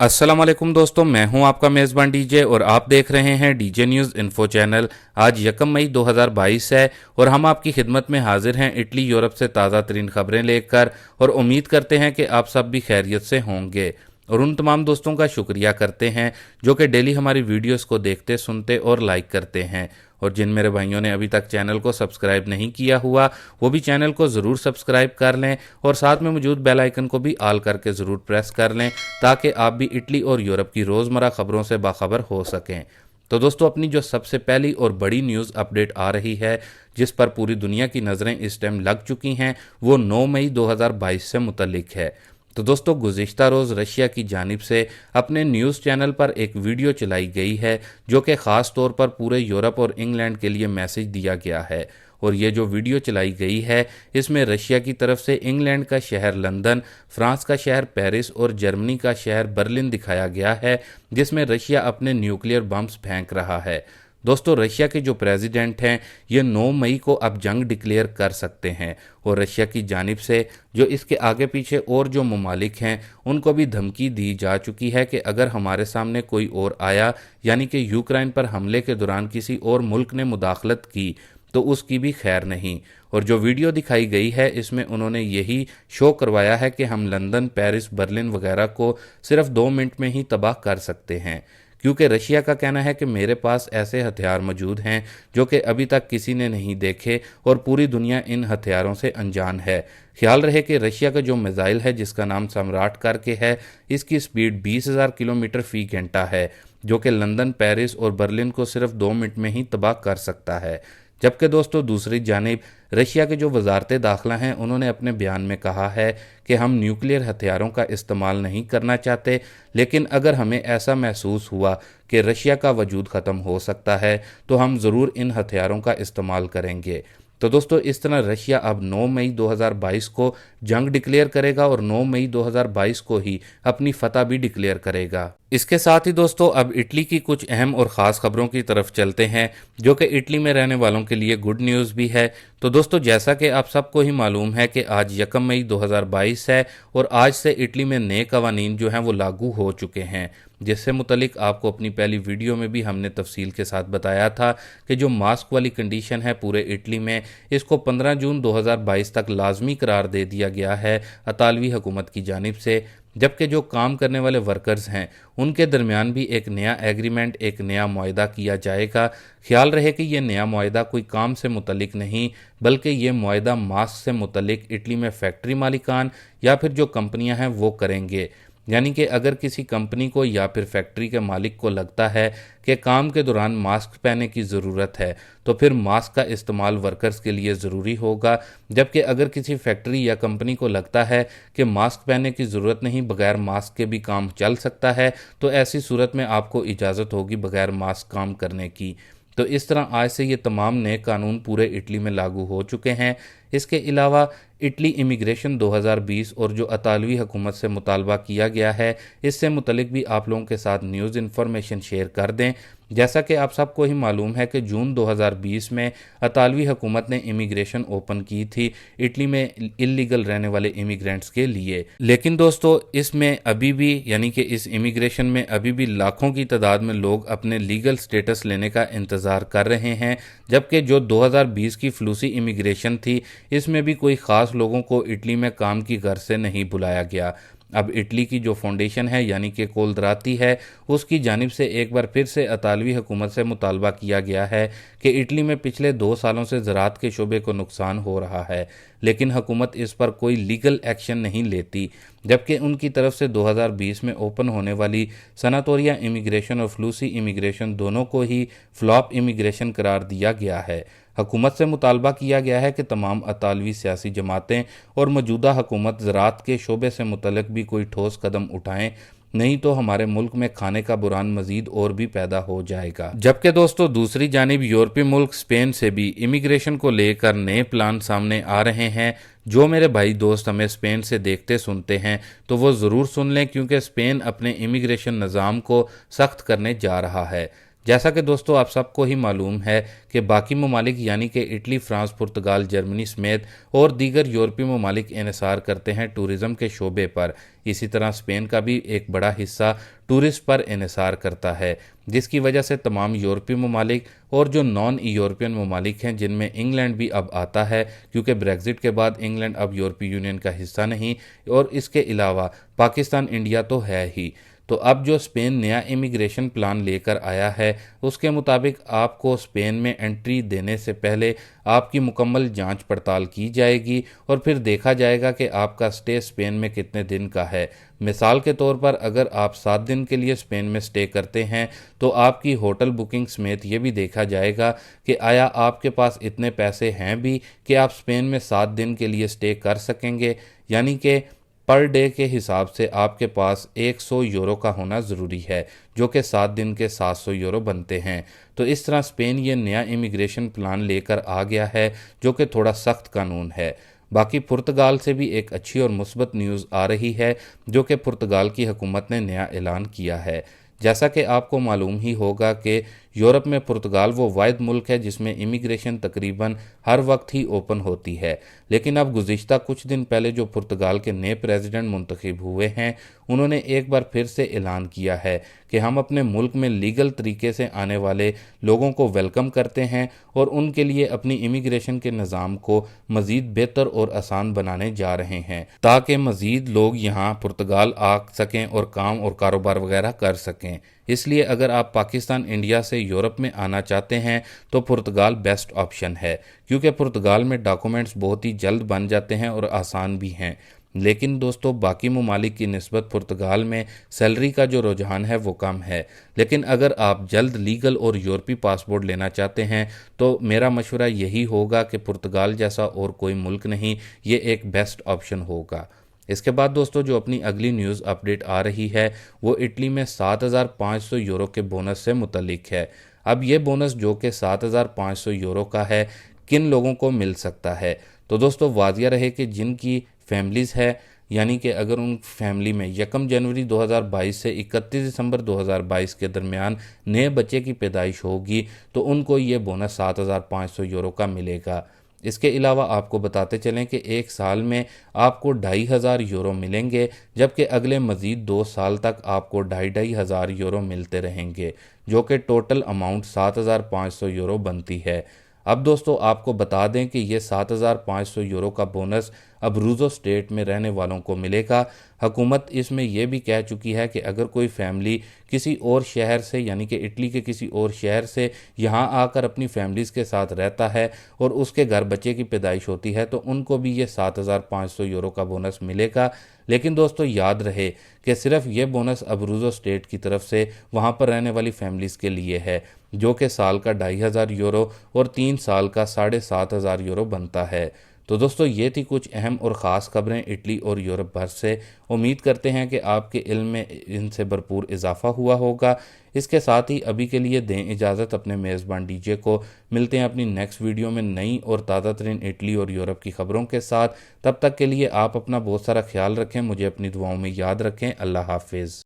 अस्सलाम वालेकुम दोस्तों, मैं हूं आपका मेज़बान डीजे और आप देख रहे हैं डीजे न्यूज़ इन्फो चैनल। आज 1 मई 2022 है और हम आपकी खिदमत में हाजिर हैं इटली यूरोप से ताज़ा तरीन खबरें लेकर। और उम्मीद करते हैं कि आप सब भी खैरियत से होंगे और उन तमाम दोस्तों का शुक्रिया करते हैं जो कि डेली हमारी वीडियोस को देखते, सुनते और लाइक करते हैं। और जिन मेरे भाइयों ने अभी तक चैनल को सब्सक्राइब नहीं किया हुआ वो भी चैनल को ज़रूर सब्सक्राइब कर लें और साथ में मौजूद बेल आइकन को भी ऑल करके ज़रूर प्रेस कर लें ताकि आप भी इटली और यूरोप की रोज़मर्रा खबरों से बाखबर हो सकें। तो दोस्तों, अपनी जो सबसे पहली और बड़ी न्यूज़ अपडेट आ रही है जिस पर पूरी दुनिया की नज़रें इस टाइम लग चुकी हैं वो 9 मई 2022 से मुतल्लिक है। तो दोस्तों, गुज़िश्ता रोज़ रशिया की जानिब से अपने न्यूज़ चैनल पर एक वीडियो चलाई गई है जो कि ख़ास तौर पर पूरे यूरोप और इंग्लैंड के लिए मैसेज दिया गया है। और ये जो वीडियो चलाई गई है इसमें रशिया की तरफ से इंग्लैंड का शहर लंदन, फ्रांस का शहर पेरिस और जर्मनी का शहर बर्लिन दिखाया गया है जिसमें रशिया अपने न्यूक्लियर बम्स फेंक रहा है। दोस्तों, रशिया के जो प्रेसिडेंट हैं ये 9 मई को अब जंग डिक्लेयर कर सकते हैं और रशिया की जानिब से जो इसके आगे पीछे और जो ममालिक हैं उनको भी धमकी दी जा चुकी है कि अगर हमारे सामने कोई और आया, यानी कि यूक्रेन पर हमले के दौरान किसी और मुल्क ने मुदाखलत की तो उसकी भी खैर नहीं। और जो वीडियो दिखाई गई है इसमें उन्होंने यही शो करवाया है कि हम लंदन, पेरिस, बर्लिन वगैरह को सिर्फ 2 मिनट में ही तबाह कर सकते हैं, क्योंकि रशिया का कहना है कि मेरे पास ऐसे हथियार मौजूद हैं जो कि अभी तक किसी ने नहीं देखे और पूरी दुनिया इन हथियारों से अनजान है। ख्याल रहे कि रशिया का जो मिसाइल है जिसका नाम सम्राट करके है, इसकी स्पीड 20,000 किलोमीटर फी घंटा है जो कि लंदन, पेरिस और बर्लिन को सिर्फ 2 मिनट में ही तबाह कर सकता है। जबकि दोस्तों, दूसरी जानिब रशिया के जो वजारत दाखिला हैं उन्होंने अपने बयान में कहा है कि हम न्यूक्लियर हथियारों का इस्तेमाल नहीं करना चाहते, लेकिन अगर हमें ऐसा महसूस हुआ कि रशिया का वजूद ख़त्म हो सकता है तो हम ज़रूर इन हथियारों का इस्तेमाल करेंगे। तो दोस्तों, इस तरह रशिया अब 9 मई 2022 को जंग डिक्लेयर करेगा और 9 मई 2022 को ही अपनी फतह भी डिक्लेयर करेगा। इसके साथ ही दोस्तों, अब इटली की कुछ अहम और ख़ास खबरों की तरफ चलते हैं जो कि इटली में रहने वालों के लिए गुड न्यूज़ भी है। तो दोस्तों, जैसा कि आप सबको ही मालूम है कि आज 1 मई 2022 है और आज से इटली में नए कवानीन जो हैं वो लागू हो चुके हैं, जिससे मुतलिक आपको अपनी पहली वीडियो में भी हमने तफसील के साथ बताया था कि जो मास्क वाली कंडीशन है पूरे इटली में, इसको 15 जून 2022 तक लाजमी करार दे दिया गया है इतालवी हुकूमत की जानिब से। जबकि जो काम करने वाले वर्कर्स हैं उनके दरमियान भी एक नया एग्रीमेंट, एक नया मुआहदा किया जाएगा। ख्याल रहे कि यह नया मुआहदा कोई काम से मुतलिक नहीं बल्कि ये मुआहदा मास्क से मुतलिक इटली में फैक्ट्री मालिकान या फिर जो कंपनियां हैं वो करेंगे। यानी कि अगर किसी कंपनी को या फिर फैक्ट्री के मालिक को लगता है कि काम के दौरान मास्क पहनने की ज़रूरत है तो फिर मास्क का इस्तेमाल वर्कर्स के लिए ज़रूरी होगा। जबकि अगर किसी फैक्ट्री या कंपनी को लगता है कि मास्क पहनने की ज़रूरत नहीं, बगैर मास्क के भी काम चल सकता है, तो ऐसी सूरत में आपको इजाज़त होगी बगैर मास्क काम करने की। तो इस तरह आज से ये तमाम नए कानून पूरे इटली में लागू हो चुके हैं। इसके अलावा इटली इमिग्रेशन 2020 और जो इतालवी हुकूमत से मुतालबा किया गया है इससे मुतलिक भी आप लोगों के साथ न्यूज़ इन्फॉर्मेशन शेयर कर दें। जैसा कि आप सबको ही मालूम है कि जून 2020 में इतालवी हुकूमत ने इमिग्रेशन ओपन की थी इटली में इलीगल रहने वाले इमिग्रेंट्स के लिए, लेकिन दोस्तों इसमें अभी भी यानी कि इस इमिग्रेशन में अभी भी लाखों की तादाद में लोग अपने लीगल स्टेटस लेने का इंतज़ार कर रहे हैं। जबकि जो 2020 की फ्लूसी इमिग्रेशन थी इसमें भी कोई ख़ास लोगों को इटली में काम की गर्ज से नहीं बुलाया गया। अब इटली की जो फाउंडेशन है यानी कि कोलदराती है उसकी जानिब से एक बार फिर से इतालवी हुकूमत से मुतालबा किया गया है कि इटली में पिछले 2 सालों से ज़राअत के शोबे को नुकसान हो रहा है, लेकिन हुकूमत इस पर कोई लीगल एक्शन नहीं लेती। जबकि उनकी तरफ से 2020 में ओपन होने वाली सनातोरिया इमिग्रेशन और फ्लूसी इमिग्रेशन दोनों को ही फ्लॉप इमिग्रेशन करार दिया गया है। हुकूमत से मुतालबा किया गया है कि तमाम इतालवी सियासी जमातें और मौजूदा हुकूमत ज़राअत के शोबे से मुतल्लिक भी कोई ठोस कदम उठाएं, नहीं तो हमारे मुल्क में खाने का बुरान मजीद और भी पैदा हो जाएगा। जबकि दोस्तों, दूसरी जानिब यूरोपीय मुल्क स्पेन से भी इमिग्रेशन को लेकर नए प्लान सामने आ रहे हैं। जो मेरे भाई दोस्त हमें स्पेन से देखते सुनते हैं तो वो ज़रूर सुन लें, क्योंकि स्पेन अपने इमिग्रेशन निज़ाम को सख्त करने जा रहा है। जैसा कि दोस्तों आप सबको ही मालूम है कि बाकी ममालिक यानी कि इटली, फ्रांस, पुर्तगाल, जर्मनी समेत और दीगर यूरोपीय ममालिक इन्हिसार करते हैं टूरिज़्म के शोबे पर। इसी तरह स्पेन का भी एक बड़ा हिस्सा टूरिस्ट पर इन्हिसार करता है, जिसकी वजह से तमाम यूरोपीय ममालिक और जो नॉन यूरोपियन ममालिक हैं, जिनमें इंग्लैंड भी अब आता है क्योंकि ब्रेग्जिट के बाद इंग्लैंड अब यूरोपीय यूनियन का हिस्सा नहीं, और इसके अलावा पाकिस्तान, इंडिया तो है ही। तो अब जो स्पेन नया इमिग्रेशन प्लान लेकर आया है, उसके मुताबिक आपको स्पेन में एंट्री देने से पहले आपकी मुकम्मल जांच पड़ताल की जाएगी और फिर देखा जाएगा कि आपका स्टे स्पेन में कितने दिन का है। मिसाल के तौर पर अगर आप 7 दिन के लिए स्पेन में स्टे करते हैं तो आपकी होटल बुकिंग समेत ये भी देखा जाएगा कि आया आपके पास इतने पैसे हैं भी कि आप स्पेन में 7 दिन के लिए स्टे कर सकेंगे, यानी कि पर डे के हिसाब से आपके पास 100 यूरो का होना ज़रूरी है, जो कि 7 दिन के 700 यूरो बनते हैं। तो इस तरह स्पेन ये नया इमिग्रेशन प्लान लेकर आ गया है, जो कि थोड़ा सख्त कानून है। बाकी पुर्तगाल से भी एक अच्छी और मुस्बत न्यूज़ आ रही है, जो कि पुर्तगाल की हुकूमत ने नया ऐलान किया है। जैसा कि आपको मालूम ही होगा कि यूरोप में पुर्तगाल वो वाहिद मुल्क है जिसमें इमिग्रेशन तकरीबन हर वक्त ही ओपन होती है, लेकिन अब गुज़िश्ता कुछ दिन पहले जो पुर्तगाल के नए प्रेसिडेंट मुंतखब हुए हैं, उन्होंने एक बार फिर से ऐलान किया है कि हम अपने मुल्क में लीगल तरीके से आने वाले लोगों को वेलकम करते हैं और उनके लिए अपनी इमिग्रेशन के निज़ाम को मज़ीद बेहतर और आसान बनाने जा रहे हैं, ताकि मज़ीद लोग यहाँ पुर्तगाल आ सकें और काम और कारोबार वगैरह कर सकें। इसलिए अगर आप पाकिस्तान, इंडिया से यूरोप में आना चाहते हैं तो पुर्तगाल बेस्ट ऑप्शन है, क्योंकि पुर्तगाल में डॉक्यूमेंट्स बहुत ही जल्द बन जाते हैं और आसान भी हैं। लेकिन दोस्तों बाकी ममालिक की निस्बत पुर्तगाल में सैलरी का जो रुझान है वो कम है। लेकिन अगर आप जल्द लीगल और यूरोपीय पासपोर्ट लेना चाहते हैं तो मेरा मशवरा यही होगा कि पुर्तगाल जैसा और कोई मुल्क नहीं, ये एक बेस्ट ऑप्शन होगा। इसके बाद दोस्तों जो अपनी अगली न्यूज़ अपडेट आ रही है वो इटली में 7,500 यूरो के बोनस से मुतल्लिक है। अब ये बोनस जो कि 7,500 यूरो का है, किन लोगों को मिल सकता है? तो दोस्तों वाजिया रहे कि जिनकी फैमिलीज़ है, यानी कि अगर उन फैमिली में 1 जनवरी 2022 से 31 दिसंबर 2022 के दरमियान नए बच्चे की पैदाइश होगी तो उनको ये बोनस 7,500 यूरो का मिलेगा। इसके अलावा आपको बताते चलें कि एक साल में आपको 2,500 यूरो मिलेंगे, जबकि अगले मज़ीद 2 साल तक आपको 2,500 यूरो मिलते रहेंगे, जो कि टोटल अमाउंट 7,500 यूरो बनती है। अब दोस्तों आपको बता दें कि ये 7,500 यूरो का बोनस अब्रूज़ो स्टेट में रहने वालों को मिलेगा। हुकूमत इसमें यह भी कह चुकी है कि अगर कोई फैमिली किसी और शहर से, यानी कि इटली के किसी और शहर से यहाँ आकर अपनी फैमिलीज़ के साथ रहता है और उसके घर बच्चे की पैदाइश होती है तो उनको भी ये 7,500 यूरो का बोनस मिलेगा। लेकिन दोस्तों याद रहे कि सिर्फ ये बोनस अब्रूज़ो स्टेट की तरफ से वहाँ पर रहने वाली फैमिलीज़ के लिए है, जो कि साल का 2,500 यूरो और 3 साल का 7,500 यूरो बनता है। तो दोस्तों ये थी कुछ अहम और ख़ास खबरें इटली और यूरोप भर से। उम्मीद करते हैं कि आपके इल्म में इनसे भरपूर इजाफा हुआ होगा। इसके साथ ही अभी के लिए दें इजाज़त अपने मेज़बान डीजे को। मिलते हैं अपनी नेक्स्ट वीडियो में नई और ताज़ा तरीन इटली और यूरोप की खबरों के साथ। तब तक के लिए आप अपना बहुत सारा ख्याल रखें, मुझे अपनी दुआओं में याद रखें। अल्लाह हाफिज़।